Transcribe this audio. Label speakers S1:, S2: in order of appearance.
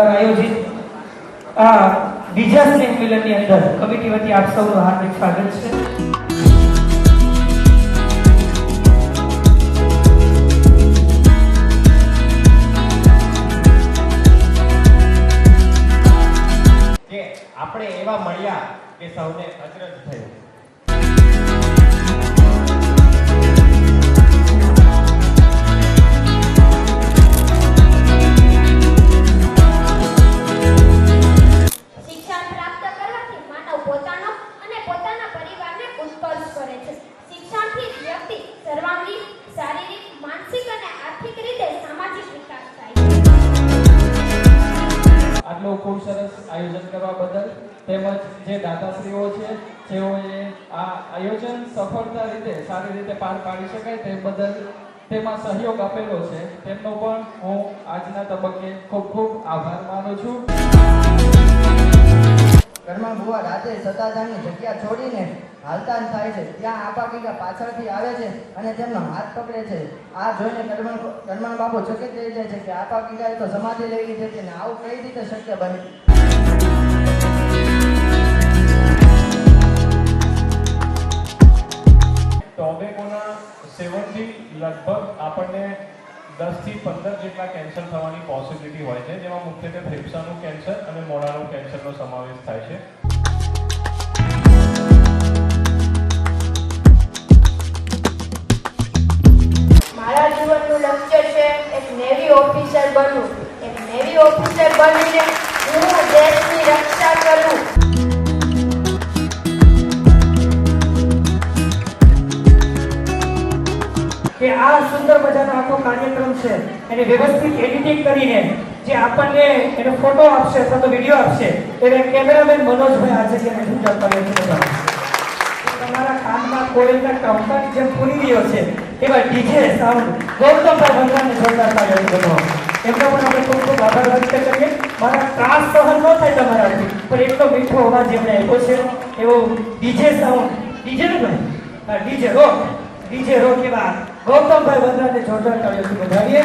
S1: દ્વારા આયોજિત આ બીજા સ્નેહ મિલનની અંદર કમિટી વતી આપ સૌનું હાર્દિક સ્વાગત છે.
S2: આપણે એવા મળ્યા કે સૌને અચરજ થયું.
S3: શિક્ષણ પ્રાપ્ત કરવાથી માનવ પોતાનો અને પોતાના પરિવારને ઉત્કર્ષ કરે છે. શિક્ષણથી વ્યક્તિ સર્વાંગી, શારીરિક, માનસિક અને આર્થિક રીતે સામાજિક વિકાસ થાય છે.
S4: આટલું ખૂબ સરસ આયોજન કરવા બદલ તેમજ જે દાતાશ્રીઓ છે જેઓએ આ આયોજન સફળતા રીતે સારી રીતે પાર પાડી શકાય તે બદલ તેમાં સહયોગ આપેલો છે તેમનો પણ હું આજના તબક્કે ખૂબ ખૂબ આભાર માનું છું.
S5: ઘરમાં બુવા રાતે સતાજાની જગ્યા છોડીને હાલતા થાય છે ત્યાં આપા કીકા પાછળથી આવે છે અને તેમનો હાથ પકડે છે. આ જોઈને કરમણ બાપુ ચકિત થઈ જાય છે કે આપા કીકાએ તો સમાધિ લઈ લીધી છે ને આવું કઈ રીતે શક્ય બને.
S6: ટોબેકોના સેવનથી લગભગ આપણને 10 થી 15 જેટલા કેન્સર થવાની પોસિબિલિટી હોય છે, જેમાં મુખ્યત્વે ફેફસાનું કેન્સર અને મોઢાનું કેન્સરનો સમાવેશ થાય છે.
S7: મારા જીવનનું લક્ષ્ય છે એક નેવી ઓફિસર બનવું. એક નેવી ઓફિસર બનીને હું દેશની રક્ષા કરું.
S1: કે આ સુંદર મજાનો આખો કાર્યક્રમ છે એને વ્યવસ્થિત એડિટિંગ કરીને જે આપણને એનો ફોટો આપશે અથવા તો વિડીયો આપશે એને કેમેરામેન મનોજભાઈ આજે એને સુંદર કર્યો છે. તમારા કાનમાં કોયલના ટંકાની જેમ પૂરી રહ્યો છે એવા ડીજે સાઉન્ડ ગૌતમભાઈ વંદરાને જોરદાર કર્યો છે બધો. એમનો પણ આપણે ખૂબ ખૂબ આભાર વ્યક્ત કરીએ. મારા ત્રાસ સહન ન થાય તમારાથી પણ એટલો મીઠો અવાજ એમણે આપ્યો છે એવો ડીજે સાઉન્ડ ડીજે ને ભાઈ ડીજે રોક એવા ગૌતમભાઈ વંદરાને જોરદાર કર્યો છે. વધારીએ.